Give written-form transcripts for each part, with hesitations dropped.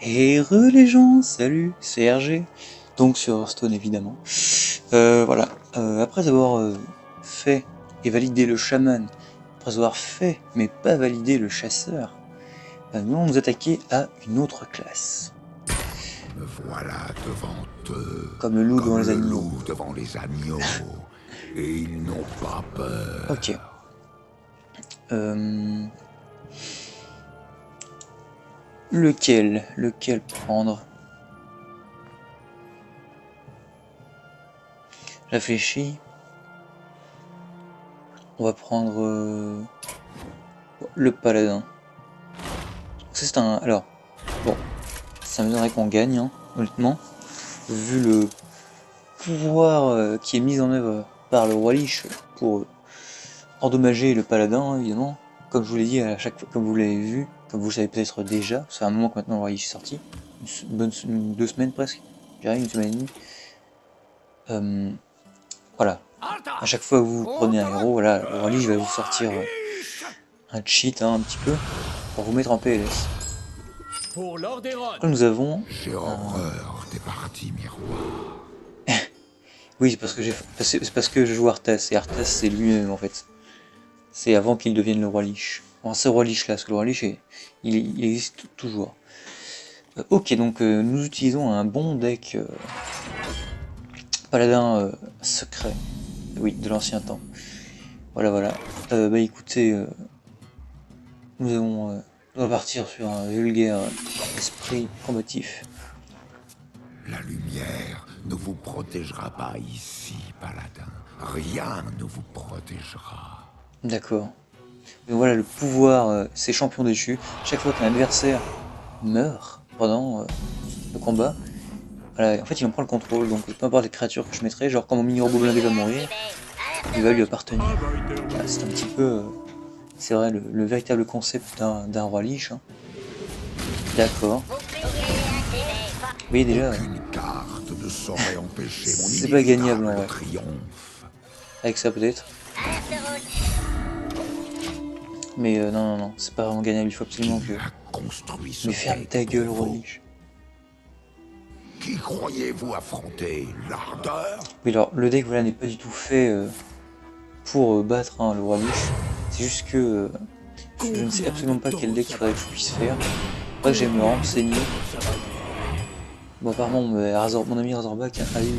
Et re les gens, salut, c'est RG, donc sur Hearthstone évidemment. Voilà, après avoir fait et validé le chaman, après avoir fait mais pas validé le chasseur, nous allons nous attaquer à une autre classe. Me voilà devant eux, Comme le loup devant les le agneaux. loup devant les agneaux, et ils n'ont pas peur. Ok. Lequel prendre? Réfléchis. On va prendre le paladin. C'est un... Alors, bon, ça m'étonnerait qu'on gagne, hein, honnêtement, vu le pouvoir qui est mis en œuvre par le roi Lich pour endommager le paladin, hein, évidemment. Comme je vous l'ai dit à chaque fois, comme vous l'avez vu, comme vous le savez peut-être déjà, c'est un moment que maintenant le roi Lich est sorti, deux semaines presque, je dirais une semaine et demie. Voilà, à chaque fois que vous prenez un héros, voilà, le roi Lich va vous sortir un cheat, hein, un petit peu, pour vous mettre en PLS. Après, nous avons... J'ai horreur des parties miroirs. Oui, c'est parce que je joue Arthas, et Arthas c'est lui-même en fait. C'est avant qu'il devienne le roi Lich. Enfin, ce roi Lich là, parce que le roi Lich, il existe toujours. Ok, donc nous utilisons un bon deck paladin secret. Oui, de l'ancien temps. Voilà. Bah écoutez, on va partir sur un vulgaire esprit combatif. La lumière ne vous protégera pas ici, paladin. Rien ne vous protégera. D'accord. Donc voilà, le pouvoir, c'est champion déchu. Chaque fois qu'un adversaire meurt pendant le combat, voilà, en fait il en prend le contrôle, donc peu importe les créatures que je mettrai, genre quand mon mini robot blindé va mourir, il va lui appartenir. Voilà, c'est un petit peu, c'est vrai, le véritable concept d'un roi Lich. Hein. D'accord. Vous voyez déjà, Aucune carte ne saurait empêcher mon c'est pas gagnable en inévitable vrai. triomphe. Avec ça peut-être. Mais non, c'est pas vraiment gagnable, il faut absolument que... Construit ce Mais ferme ta deck gueule, pour roi vous. Lich. Qui croyez-vous affronter? L'ardeur? Oui, alors le deck voilà n'est pas du tout fait pour battre hein, le roi Lich. C'est juste que je ne sais absolument pas quel deck il faudrait que je puisse faire. Faudrait que j'aille me renseigner. Bon, apparemment, mon ami Razorback a eu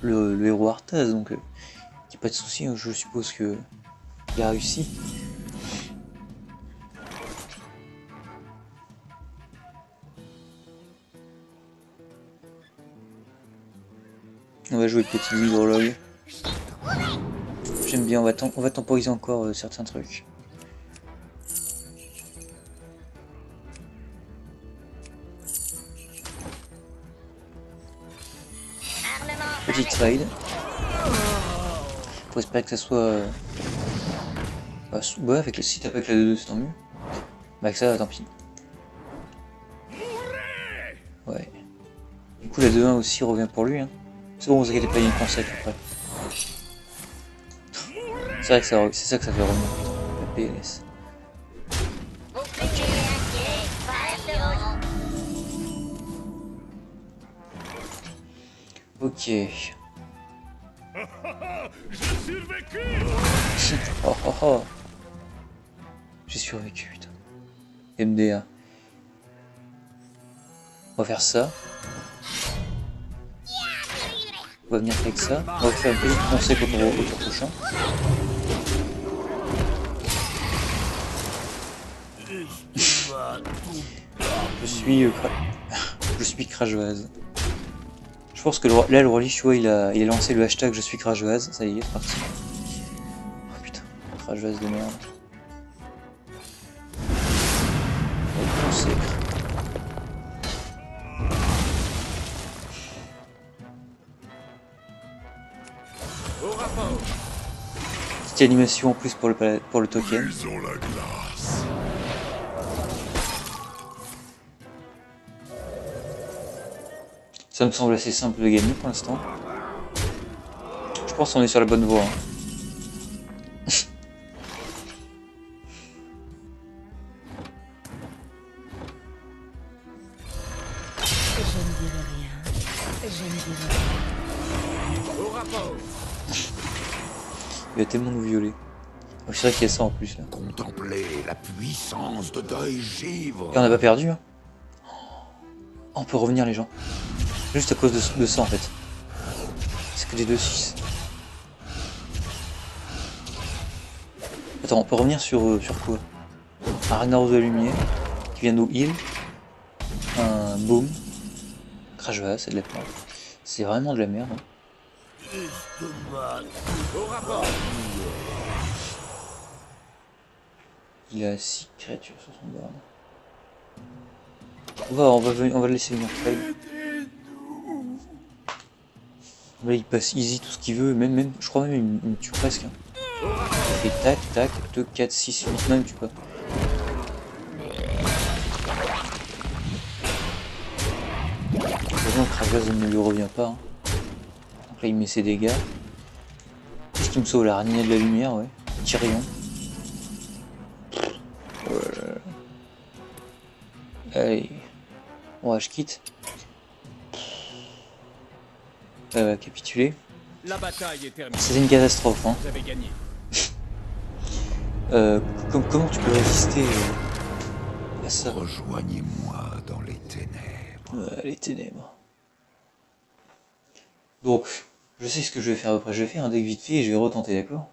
le héros Arthas, donc il n'y a pas de souci. Hein, je suppose que il a réussi. On va jouer petit hydrologue. J'aime bien, on va temporiser encore certains trucs. Petite trade. Faut espérer que ça soit... ouais, avec si t'as pas avec la 2-2 c'est tant mieux. Bah avec ça, tant pis. Ouais. Du coup la 2-1 aussi revient pour lui. Hein. C'est bon, vous inquiétez pas, il y a une consacre après. C'est vrai que c'est ça que ça fait revenir, putain, la PLS. Ok. J'ai survécu. Oh. J'ai survécu, putain. MDA. On va faire ça. On va venir avec ça. On va faire un peu de conseil au tour prochain. Je suis Crashvaz. Je pense que là le roi Lich, tu vois, il a lancé le hashtag je suis Crashvaz. Ça y est, c'est parti. Oh putain, Crashvaz de merde. Petite animation en plus pour le token. Ça me semble assez simple de gagner pour l'instant. Je pense qu'on est sur la bonne voie. Hein. ne dirai rien. Je ne dirai rien. Au rapport. Il va tellement nous violer. Oh, c'est vrai qu'il y a ça en plus là. Contemplez la puissance de deuil givre. Et on n'a pas perdu hein. Oh, on peut revenir les gens. Juste à cause de ça en fait. C'est que des 2-6. Attends, on peut revenir sur quoi? Un Ragnarok de la lumière qui vient nous heal. Un boom. Crash va, c'est de la merde. C'est vraiment de la merde. Hein. Au rapport. Il a 6 créatures sur son board. On va le laisser venir fail. Là il passe easy tout ce qu'il veut, même je crois même il me tue presque. Hein. Et tac, tac, 2, 4, 6, 8, même tu peux. Heureusement que Kravaz ne lui revient pas. Hein. Donc là il met ses dégâts. Qu'est-ce qui me sauve? L'araignée de la lumière, ouais. Tyrion. Allez. Ouais, je quitte. Capituler. La bataille est terminée. C'était une catastrophe. Hein. Vous avez gagné. Comment tu peux résister à ça? Rejoignez-moi dans les ténèbres. Les ténèbres. Donc, je sais ce que je vais faire après. Je vais faire un deck vite fait et je vais retenter, d'accord?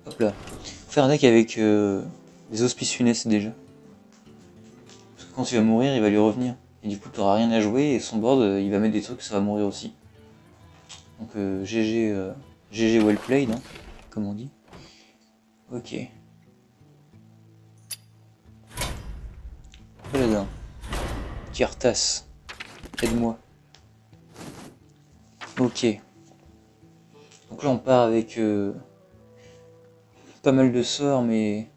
Hop là. Faire un deck avec des auspices funestes déjà. Parce que quand il va mourir, il va lui revenir. Et du coup, tu n'auras rien à jouer et son board, il va mettre des trucs, ça va mourir aussi. Donc GG well played, hein, comme on dit. Ok. Paladin. Kirtas. Aide-moi. Ok. Donc là on part avec pas mal de sorts, mais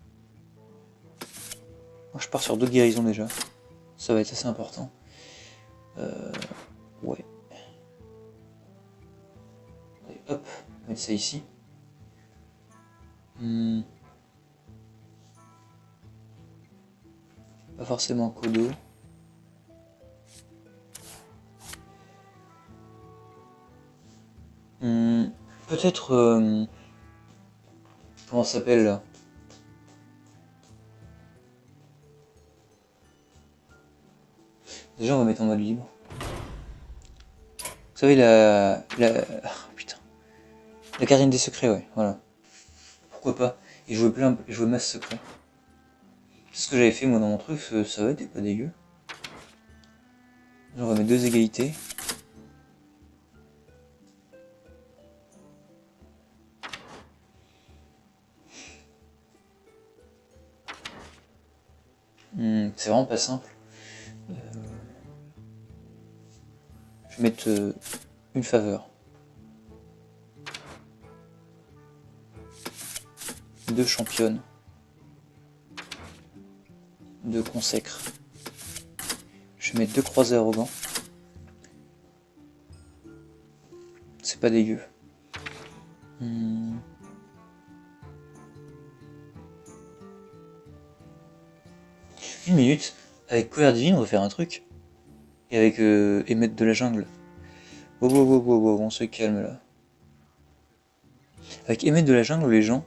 moi je pars sur 2 guérisons déjà. Ça va être assez important. Ouais. Allez, hop, on va mettre ça ici. Pas forcément Kodo. Peut-être... comment ça s'appelle là? Déjà on va mettre en mode libre. Vous savez oh, putain. La gardienne des secrets, ouais, voilà. Pourquoi pas? Et jouer masse secret. C'est ce que j'avais fait moi dans mon truc, ça va être pas dégueu. Là, on va mettre 2 égalités. C'est vraiment pas simple. Je vais mettre une faveur. 2 championnes. 2 consècres. Je vais mettre 2 croisés arrogants. C'est pas dégueu. Une minute. Avec colère divine, on va faire un truc. Et avec émettre de la jungle. Wow, on se calme là. Avec émettre de la jungle, les gens,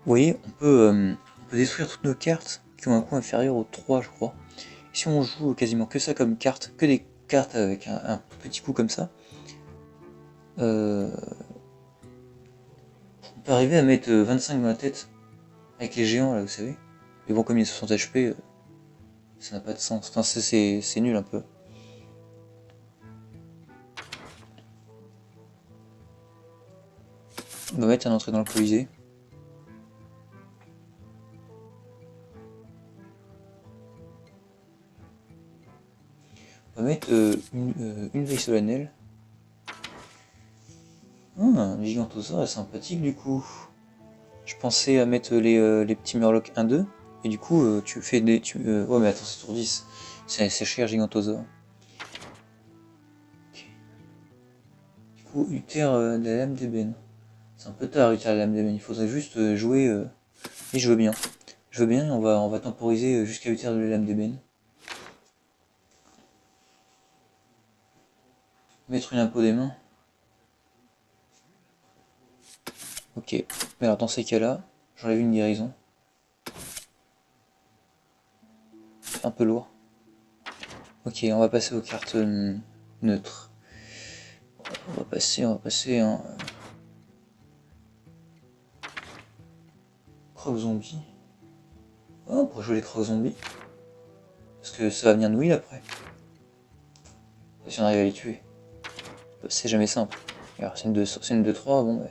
vous voyez, on peut détruire toutes nos cartes qui ont un coût inférieur au 3, je crois. Et si on joue quasiment que ça comme carte, que des cartes avec un petit coup comme ça, on peut arriver à mettre 25 dans la tête avec les géants là, vous savez. Mais bon, comme il y a 60 HP, ça n'a pas de sens. Enfin, c'est nul un peu. On va mettre un entrée dans le Colisée. On va mettre une veille solennelle. Un Gigantosaure est sympathique du coup. Je pensais à mettre les petits Murlocs 1-2. Et du coup, tu fais des... ouais mais attends, c'est tour 10. C'est cher Gigantosaure. Okay. Du coup, Uther de la lame d'ébène. C'est un peu tard Uther de la lame d'ébène. Il faudrait juste jouer Et je veux bien. Je veux bien, on va temporiser jusqu'à 8 heures de la lame d'ébène. Mettre une impôt des mains. Ok. Mais alors dans ces cas-là, j'enlève une guérison. C'est un peu lourd. Ok, on va passer aux cartes neutres. On va passer un... Croc zombie. Oh, on pourrait jouer les crocs zombies. Parce que ça va venir nous heal après. Si on arrive à les tuer. C'est jamais simple. Alors c'est une 2-3, bon bah...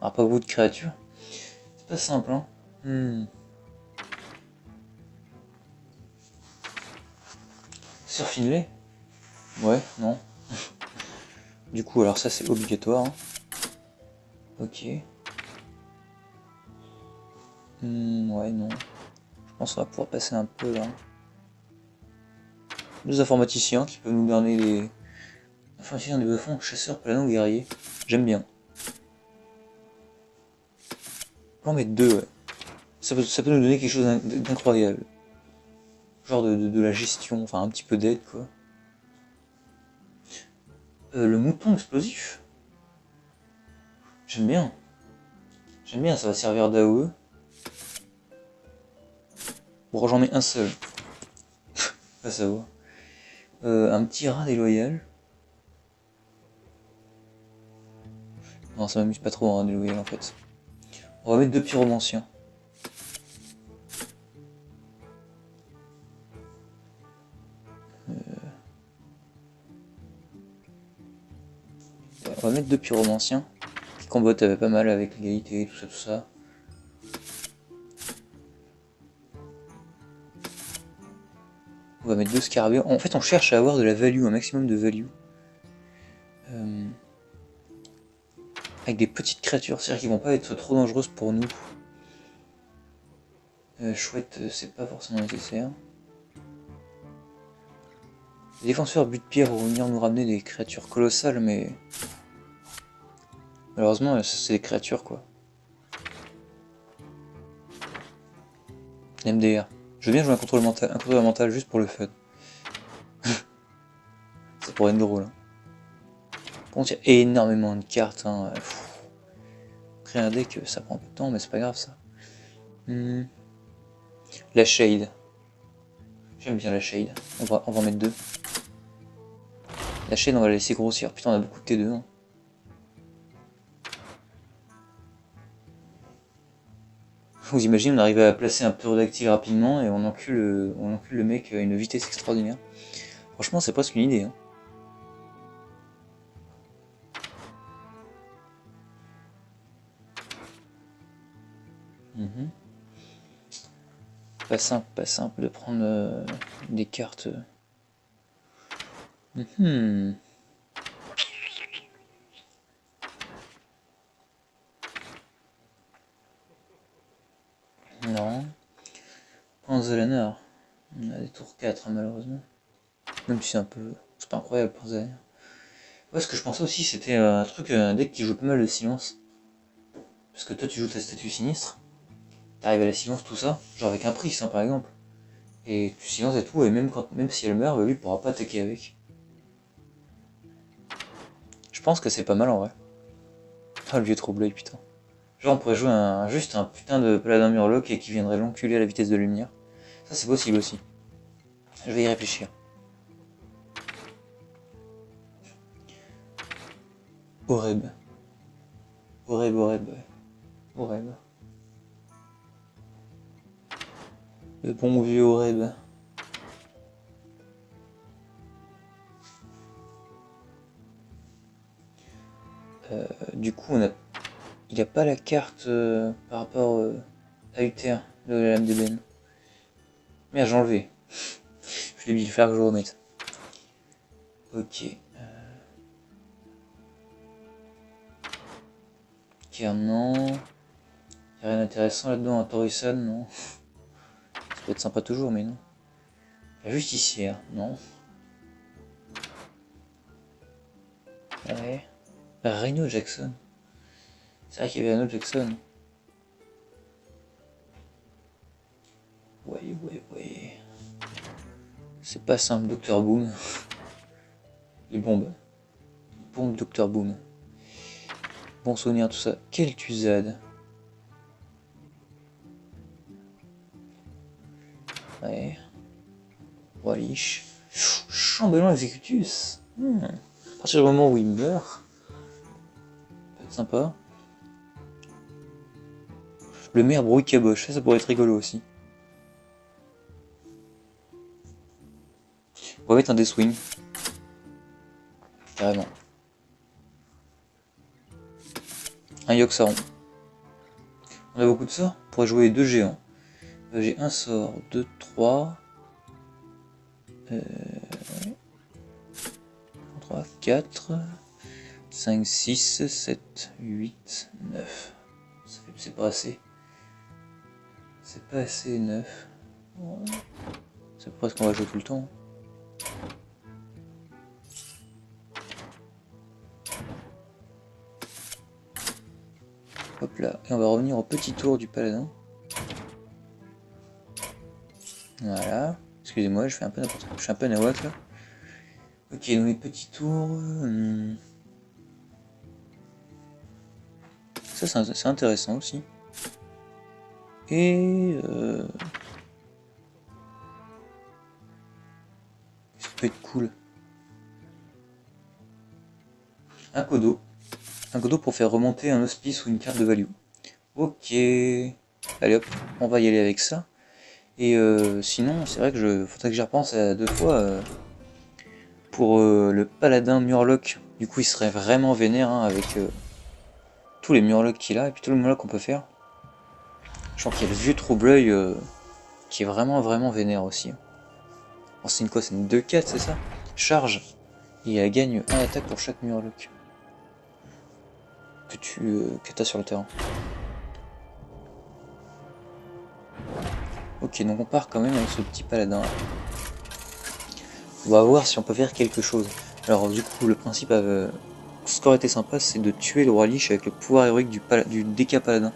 On n'aura pas beaucoup de créatures. C'est pas simple, hein. Sur Finlay? Ouais, non. Du coup, alors ça c'est obligatoire. Hein. Ok. Ouais, non. Je pense qu'on va pouvoir passer un peu là. Deux informaticiens qui peuvent nous donner les... Informaticiens des bas-fonds, chasseurs, paladins ou guerriers. J'aime bien. On va en mettre deux, ouais. Ça peut nous donner quelque chose d'incroyable. Genre de la gestion, enfin un petit peu d'aide, quoi. Le mouton explosif. J'aime bien. J'aime bien, ça va servir d'AOE. Bon, j'en mets un seul. Pas ça va. Un petit rat déloyal. Non, ça m'amuse pas trop un rat déloyal en fait. On va mettre deux pyromanciens. On va mettre deux pyromanciens qui combattent pas mal avec l'égalité, tout ça. On va mettre deux scarabées. En fait, on cherche à avoir de la value, un maximum de value. Avec des petites créatures, c'est-à-dire qu'ils vont pas être trop dangereuses pour nous. Chouette, c'est pas forcément nécessaire. Les défenseurs but de pierre vont venir nous ramener des créatures colossales, mais... Malheureusement, c'est des créatures, quoi. MDR. Je veux bien jouer un contrôle mental juste pour le fun. Ça pourrait être drôle. Hein. Par contre, il y a énormément de cartes. Hein. Créer un deck, ça prend un peu de temps, mais c'est pas grave, ça. La Shade. J'aime bien la Shade. On va en mettre deux. La Shade, on va la laisser grossir. Putain, on a beaucoup de T2. Hein. Vous imaginez, on arrive à placer un pterodactyle rapidement et on encule le mec à une vitesse extraordinaire. Franchement, c'est presque une idée. Hein. Pas simple de prendre des cartes. Non. Panzelaner. On a des tours 4 hein, malheureusement. Même si c'est un peu... C'est pas incroyable Panzelaner. Ouais, ce que je pensais aussi c'était un deck qui joue pas mal de silence. Parce que toi tu joues ta statue sinistre. T'arrives à la silence tout ça. Genre avec un prix hein, par exemple. Et tu silences et tout, et même si elle meurt, lui pourra pas attaquer avec. Je pense que c'est pas mal en vrai. Ah le vieux troublé putain. Genre on pourrait jouer juste un putain de paladin murloc et qui viendrait l'enculer à la vitesse de lumière. Ça c'est possible aussi. Je vais y réfléchir. Oreb. Oreb. Le bon vieux Oreb. Du coup il a pas la carte par rapport à Uther de la lame d'ébène. Merde j'ai enlevé. Je l'ai dit, il va falloir que je remette. Ok. Non. Y'a rien d'intéressant là-dedans, un Torisan, non. Ça peut être sympa toujours, mais non. La justicière, non. Ouais. Rhino Jackson. C'est vrai qu'il y avait un autre Jackson. C'est pas simple, Dr Boom. Les bombes. Bombe Dr Boom. Bon souvenir, tout ça. Quelle Tuzade. Ouais. Roi Lich. Chambellan Executus. À partir du moment où il meurt. Ça peut être sympa. Le maire brouille caboche, ça pourrait être rigolo aussi. On va mettre un Deathwing. Carrément. Un Yogg-Saron. On a beaucoup de sorts. On pourrait jouer 2 géants. J'ai un sort, 2, 3. 3, 4, 5, 6, 7, 8, 9. C'est pas assez. C'est pas assez 9. C'est presque qu'on va jouer tout le temps. Hop là, et on va revenir au petit tour du paladin. Voilà. Excusez-moi, je fais un peu n'importe quoi. Je suis un peu nawak là. Ok, donc les petits tours. Ça c'est intéressant aussi. Et ça peut être cool. Un Kodo. Un Kodo pour faire remonter un hospice ou une carte de value. Ok. Allez hop, on va y aller avec ça. Et sinon, c'est vrai que faudrait que j'y repense à 2 fois. Pour le paladin Murloc. Du coup, il serait vraiment vénère hein, avec tous les Murlocs qu'il a et puis tous les Murlocs qu'on peut faire. Je pense qu'il y a le vieux Troubleuil qui est vraiment vénère aussi. Oh, c'est une quoi? C'est une 2-4, c'est ça? Charge. Et elle gagne 1 attaque pour chaque Murloc que tu as sur le terrain. Ok, donc on part quand même avec ce petit paladin. On va voir si on peut faire quelque chose. Alors du coup, le principe, ce qui aurait été sympa, c'est de tuer le roi Lich avec le pouvoir héroïque du DK paladin.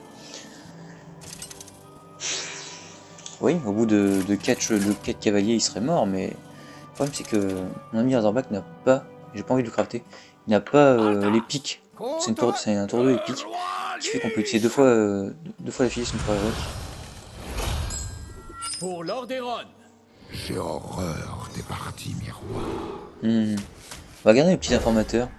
Oui, au bout de 4 cavaliers, il serait mort, mais le problème c'est que mon ami Razorback n'a pas, j'ai pas envie de le crafter, il n'a pas les pics. C'est un tour 2 épique qui fait qu'on peut utiliser 2 fois d'affilée son pouvoir héroïque. Pour Lordaeron. J'ai horreur des parties miroirs. On va regarder les petits informateurs.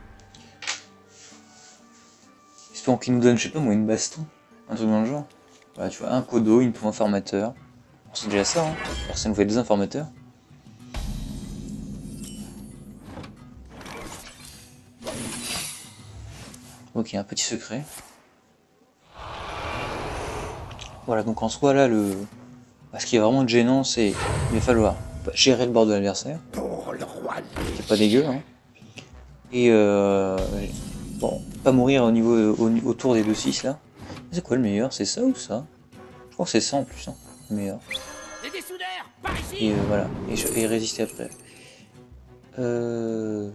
Espérons qu'ils nous donnent, je sais pas moi, une baston, un truc dans le genre. Voilà, tu vois, un Kodo, une tour informateur. C'est déjà ça, hein. Alors ça nous fait 2 informateurs. Ok, un petit secret. Voilà, donc en soi là, ce qui est vraiment gênant, c'est il va falloir gérer le bord de l'adversaire. C'est pas dégueu, hein. Et bon, pas mourir autour des 2-6 là. C'est quoi le meilleur? C'est ça ou ça? Je crois que c'est ça en plus, hein, le meilleur. Et voilà, et résister après. Le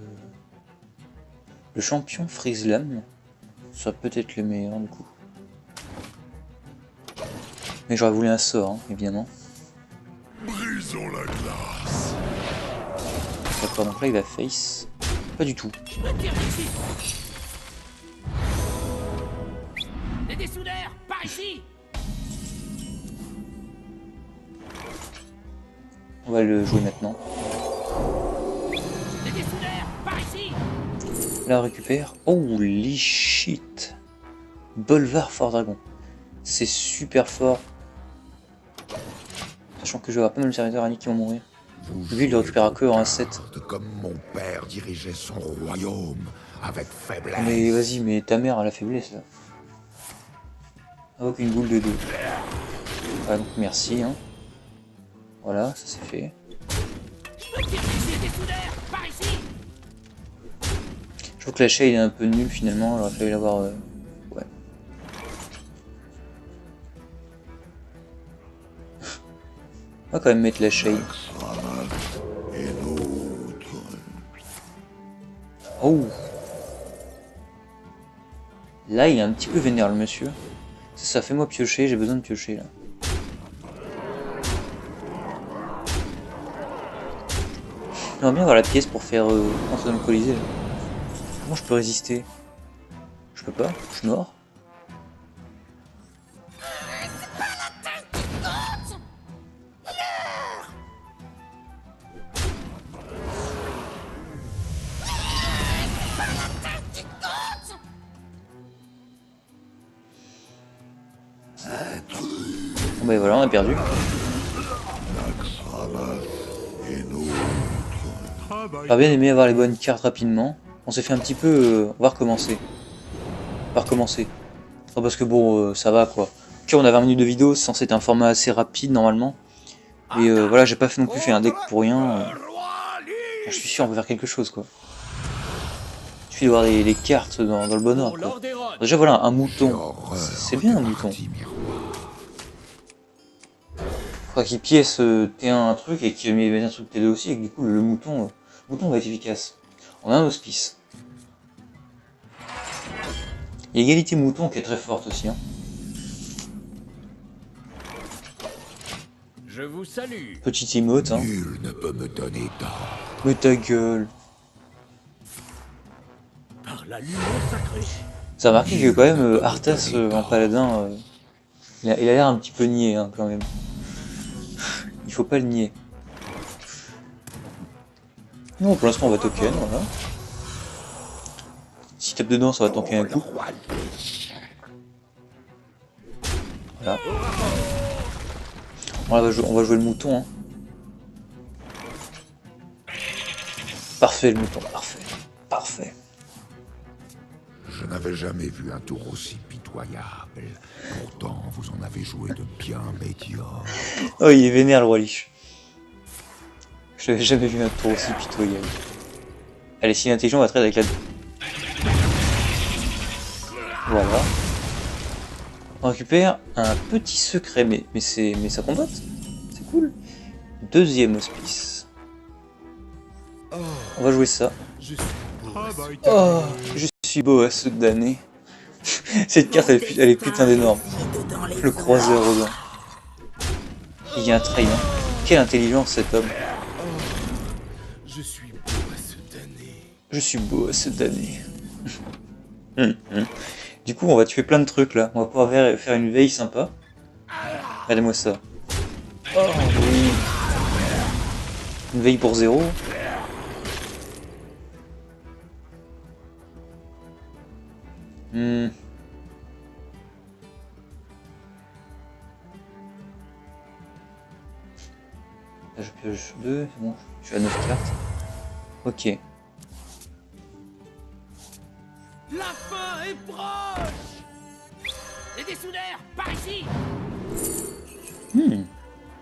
champion Frislam sera peut-être le meilleur du coup. Mais j'aurais voulu un sort, hein, évidemment. Brisons la glace. D'accord, donc là il va face. Pas du tout. Les dessoudeurs, par ici. On va le jouer maintenant. Les dessoudeurs, par ici. Là on récupère. Holy shit! Bolvar Fort Dragon. C'est super fort. Sachant que je vais avoir pas mal de serviteurs Annie qui vont mourir. Lui il le récupérera que en 1-7. Comme mon père dirigeait son royaume avec faiblesse. Mais vas-y, mais ta mère a la faiblesse là. Invoque une boule de 2. Ah donc merci hein. Voilà, ça c'est fait. Je trouve que la shade est un peu nulle finalement, il aurait fallu l'avoir... Ouais. On va quand même mettre la shade. Oh! Là il est un petit peu vénère le monsieur. Ça fait moi piocher, j'ai besoin de piocher là. J'aimerais bien avoir la pièce pour faire entrer dans le Colisée. Là. Comment je peux résister? Je peux pas, je suis mort. Bon bah voilà, on a perdu. J'aurais bien aimé avoir les bonnes cartes rapidement. On s'est fait un petit peu... on va recommencer. On va recommencer. Oh, parce que bon, ça va quoi. Ok, on a 20 minutes de vidéo, c'est censé être un format assez rapide normalement. Mais voilà, j'ai pas non plus fait un deck pour rien. Je suis sûr on peut faire quelque chose quoi. Il suffit de voir les cartes dans le bon ordre. Quoi. Déjà voilà, un mouton. C'est bien un mouton. Faudra qu'il pièce T1 un truc et qu'il met un truc T2 aussi et que du coup le mouton va être efficace. On a un hospice. Il y a égalité mouton qui est très forte aussi. Hein. Je vous salue. Petite emote. Hein. Nul ne peut me donner tort. Mais ta gueule. Par la lumière sacrée. Ça a remarqué que quand même Arthas en paladin, il a l'air un petit peu niais hein, quand même. Il faut pas le nier. Non, pour l'instant on va token, voilà. Si tape dedans, ça va tanker un coup. Voilà. Bon, là, on va jouer le mouton. Hein. Parfait le mouton, parfait. Parfait. Je n'avais jamais vu un tour aussi pitoyable. Pourtant, vous en avez joué de bien médiocres. Oh, il est vénère le roi Lich. Je n'avais jamais vu un tour aussi pitoyable. Allez, si l'intelligent va trade avec la... Voilà. On récupère un petit secret, mais ça combatte. C'est cool. Deuxième hospice. On va jouer ça. Oh, je suis beau à ce damné. Cette carte, elle est putain d'énorme. Le croiseur aux dents. Il y a un train. Hein. Quelle intelligence cet homme. Je suis beau à ce damné. Je suis beau à ce damné. Du coup, on va tuer plein de trucs là. On va pouvoir faire une veille sympa. Regardez-moi ça. Oh oui. Une veille pour 0. Là, je pioche 2, c'est bon, je suis à 9 cartes. Ok. La fin est proche. Les dessoudeurs, par ici.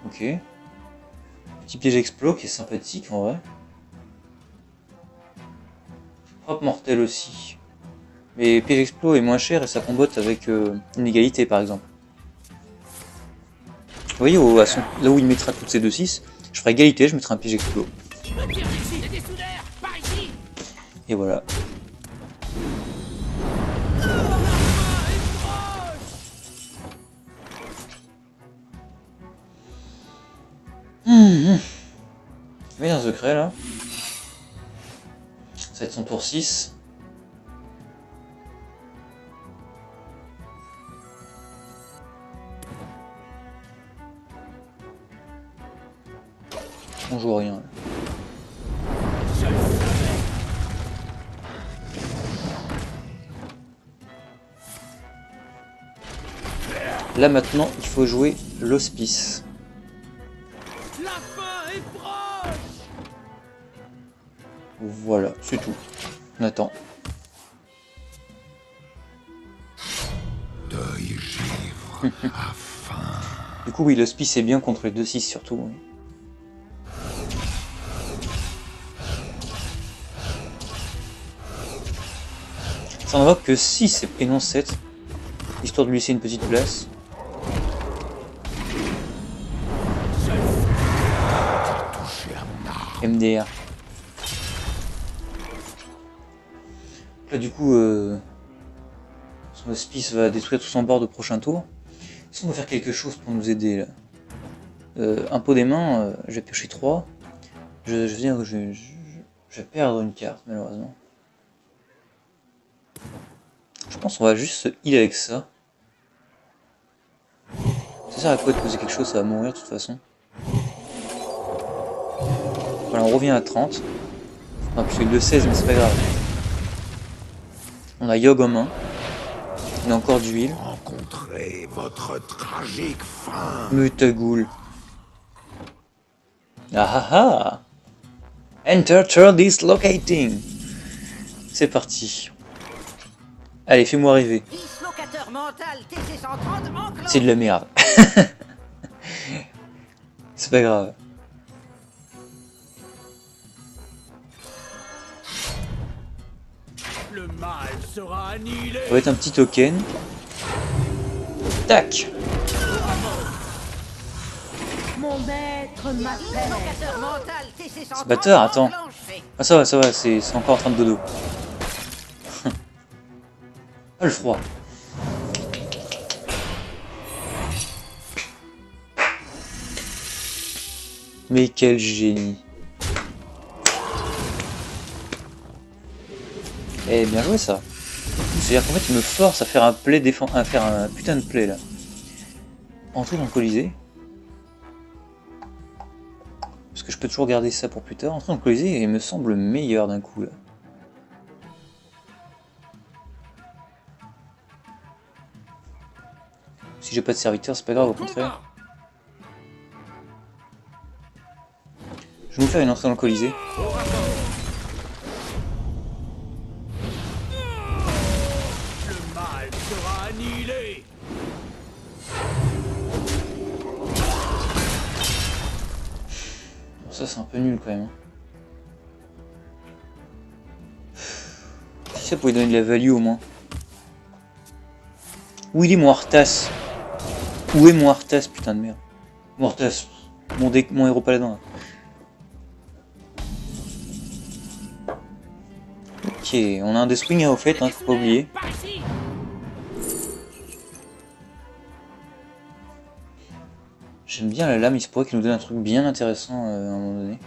Ok. Petit piège explos qui est sympathique en vrai. Frappe mortelle aussi. Mais piège explos est moins cher et ça combotte avec une égalité par exemple. Vous voyez, là où il mettra toutes ces 2-6, je ferai égalité, je mettrai un piège explos. Les dessoudeurs, par ici. Et voilà. Il y a un secret là. Ça va être son tour 6. On joue rien. Là. Là maintenant, il faut jouer l'hospice. La fin est proche. Voilà, c'est tout. On attend. Deuil givre, afin. Du coup, oui, l'hospice est bien contre les 2-6 surtout. Oui. Ça n'en va que 6 et non 7. Histoire de lui laisser une petite place. MDR. Là du coup, son hospice va détruire tout son bord de prochain tour. Est-ce qu'on va faire quelque chose pour nous aider là? Un pot des mains, je vais piocher 3. Je veux dire, je vais perdre une carte, malheureusement. Je pense qu'on va juste se heal avec ça. Ça sert à quoi de poser quelque chose, ça va mourir de toute façon. Voilà, on revient à 30. Enfin, plus de 16, mais c'est pas grave. On a Yogg en main. On a encore du heal. Rencontrez votre tragique fin. Mutagoul. Ah ah ah! Enter turn dislocating. C'est parti. Allez, fais-moi rêver. Dislocateur mental TC-130 enclenché. C'est de la merde. C'est pas grave. Le mal sera annihilé. Ça va être un petit token. Tac! Mon maître m'appelle. Dislocateur mental TC-130 bâtard, attends. enclenché. Ah ça va, c'est encore en train de dodo. Ah le froid. Mais quel génie. Eh bien joué ça. C'est-à-dire qu'en fait il me force à faire un play à faire un putain de play là. Entrer dans le Colisée. Parce que je peux toujours garder ça pour plus tard. Entrer dans le Colisée et me semble meilleur d'un coup là. Si j'ai pas de serviteur, c'est pas grave, au contraire. Je vais nous faire une entrée dans le Colisée. Le mal sera annihilé. Bon, ça c'est un peu nul quand même. Si ça pouvait donner de la value au moins. Où il est mon Arthas? Où est mon Arthas, putain de merde? Mon Arthas, mon héros paladin. Là. Ok, on a un Deathwing au fait, hein, faut pas oublier. Par ici. J'aime bien la lame, il se pourrait qu'il nous donne un truc bien intéressant à un moment donné.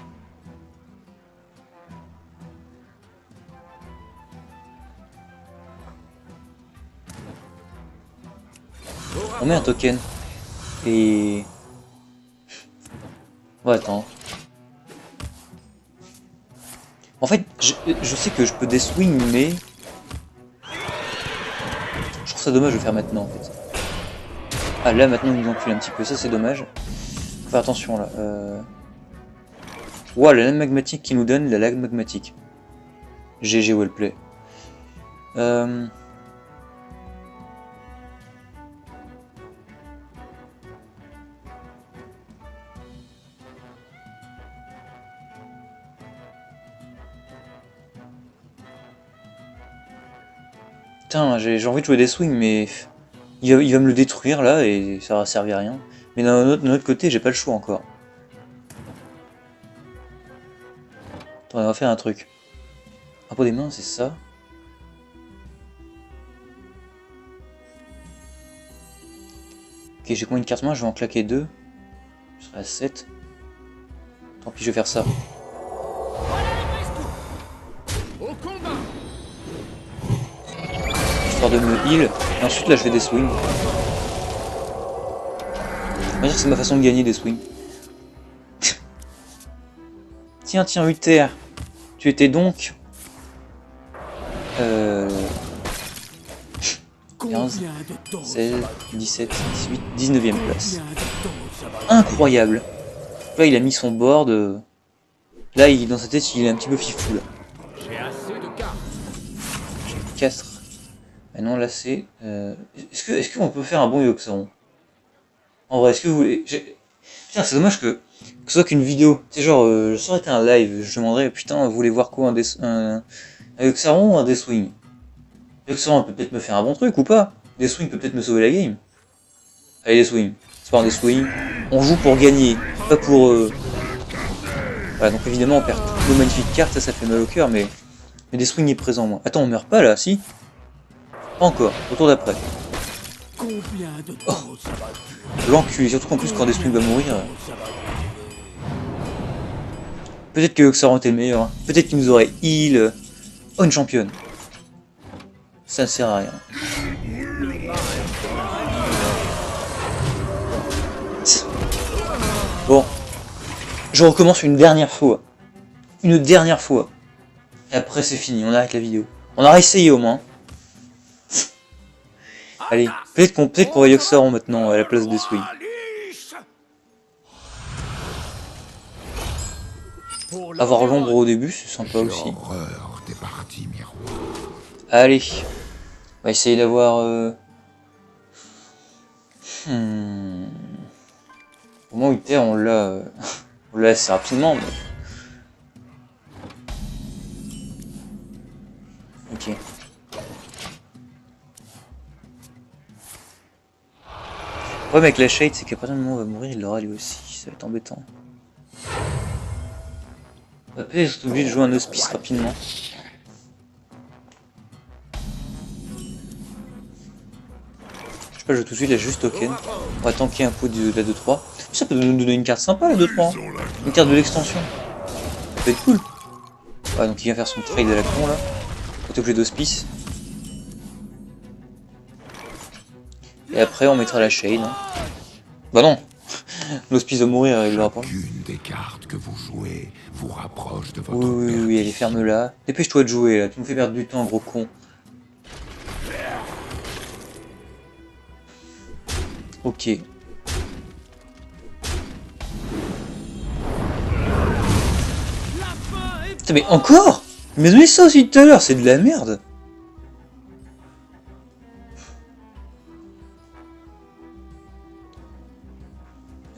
On met un token. Et... on va attendre. En fait, je sais que je peux Deathwing, mais... je trouve ça dommage de le faire maintenant, en fait. Ah, là, maintenant, il nous encule un petit peu. Ça, c'est dommage. Faut faire attention, là. Ouah, la lame magmatique qui nous donne la lame magmatique. GG Wellplay. Putain, j'ai envie de jouer des swings, mais il va me le détruire là et ça va servir à rien. Mais d'un autre côté, j'ai pas le choix encore. Attends, on va faire un truc. Un pot des mains, c'est ça. Ok, j'ai combien de cartes main? Je vais en claquer 2. Je serai à 7. Tant pis, je vais faire ça. Au combat. Histoire de me heal. Et ensuite, là, je fais des swings. On va dire que c'est ma façon de gagner des swings. Tiens, Uther. Tu étais donc... 15, 16, 17, 18, 19ème place. Incroyable. Là, il a mis son board. Là, dans sa tête, il est un petit peu fifou. Là. J'ai assez de cartes. 4. Ah non, là, c'est... Est-ce qu'on peut faire un bon Yogg-Saron? En vrai, est-ce que vous voulez... Putain, c'est dommage que ce soit qu'une vidéo. C'est genre, ça aurait été un live. Je demanderais, putain, vous voulez voir quoi? Un Yogg-Saron ou un Deathwing? Yogg-Saron peut peut-être me faire un bon truc ou pas? Deathwing peut peut-être me sauver la game. Allez, Deathwing. C'est pas un Deathwing. On joue pour gagner, pas pour... Voilà, donc évidemment, on perd toutes nos magnifiques cartes. Ça fait mal au cœur, mais Deathwing est présent, moi. Attends, on meurt pas, là, si? Pas encore. Au tour d'après. Combien de temps ça va durer? L'enculé, surtout qu'en plus, quand Deathwing va mourir... Peut-être que Xaron était le meilleur. Hein. Peut-être qu'il nous aurait heal. Oh, une championne. Ça ne sert à rien. Bon. Je recommence une dernière fois. Une dernière fois. Et après c'est fini, on arrête la vidéo. On a essayé au moins. Allez, peut-être qu'on va Yoxaron maintenant à la place de Swing. Avoir l'ombre au début, c'est sympa aussi. Horreur des parties miroirs. Allez, on va essayer d'avoir... Au moins Uther, on l'a assez rapidement. Mais... Ok. Le problème avec la Shade, c'est qu'à partir du moment où on va mourir, il l'aura lui aussi. Ça va être embêtant. On va peut-être être obligé de jouer un hospice rapidement. Je sais pas, je joue tout de suite, là, juste token. On va tanker un peu de la 2-3. Ça peut nous donner une carte sympa, la 2-3. Une carte de l'extension. Ça peut être cool. Ouais, donc il vient faire son trade à la con, là. On est obligé d'hospice. Et après, on mettra la Shade. Hein. Bah non. L'hospice va mourir, il l'aura pas. Aucune des cartes que vous jouez vous rapproche de votre Oui, allez, ferme-la. Dépêche-toi de jouer, là. Tu me fais perdre du temps, gros con. Ok. Putain, mais encore? Il m'a donné ça aussi tout à l'heure, c'est de la merde.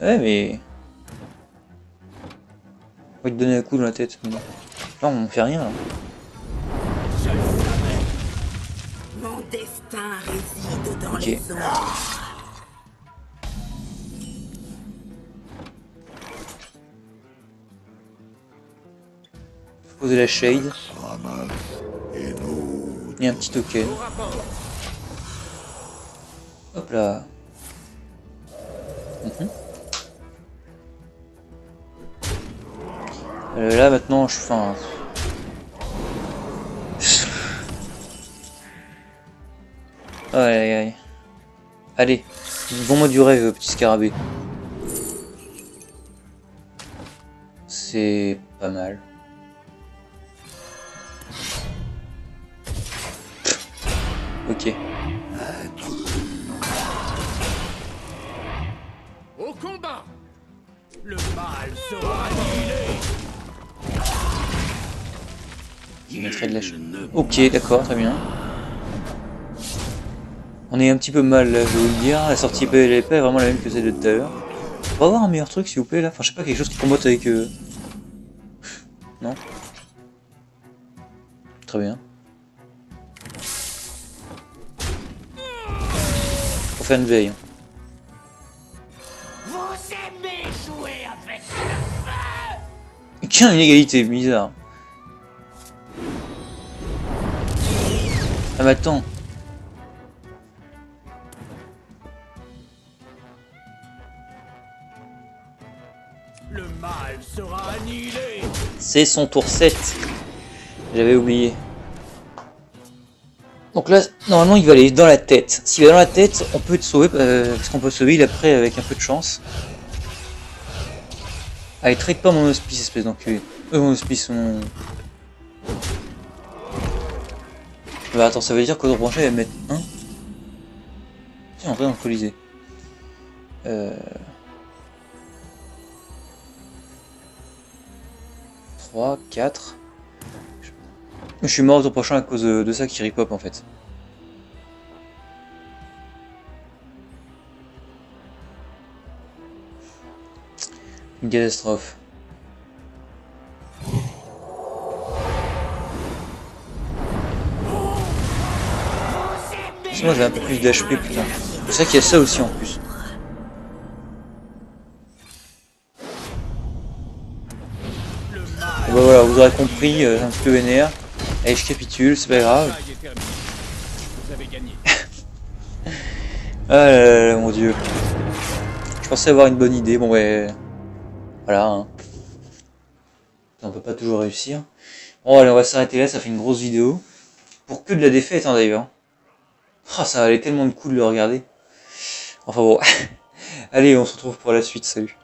Ouais, mais... On va te donner un coup dans la tête. Là, on fait rien, là. Mon destin réside dans Ok. les ombres. Poser la Shade. Et un petit token. Hop là. Là maintenant je fais un... Aïe. Allez, vends-moi du rêve, petit scarabée. C'est pas mal. Ok. Au combat. Le mal sera annihilé. Je mettrai de la chute. Ok, d'accord, très bien. On est un petit peu mal là, je vais vous le dire. La sortie elle est pas vraiment la même que celle de tout à l'heure. On va avoir un meilleur truc s'il vous plaît là. Enfin, je sais pas, quelque chose qui combatte avec... Non. Très bien. Faut faire une veille. Vous aimez jouer avec le feu. Tiens, une égalité, bizarre. Ah mais attends. Le mal sera annihilé. C'est son tour 7. J'avais oublié. Donc là, normalement, il va aller dans la tête. S'il va dans la tête, on peut te sauver, parce qu'on peut sauver il après avec un peu de chance. Allez, trade pas mon hospice, espèce d'enculé. Mon hospice, mon... Bah attends, ça veut dire qu'au tour prochain, il va mettre 1. Tiens, entrer dans le Colisée. 3, 4... Je suis mort au tour prochain à cause de ça qui ripop en fait. Une catastrophe. Sinon j'ai un peu plus d'HP putain. C'est ça qu'il y a ça aussi en plus. Bon, bah voilà, vous aurez compris, un petit peu vénère. Allez, je capitule, c'est pas grave. Vous avez gagné. Ah là là, mon dieu. Je pensais avoir une bonne idée, bon ouais. Voilà. Hein. on peut pas toujours réussir. Bon allez, on va s'arrêter là, ça fait une grosse vidéo. Pour que de la défaite, hein, d'ailleurs. Oh, ça valait tellement de coups de le regarder. Enfin bon. Allez, on se retrouve pour la suite, salut.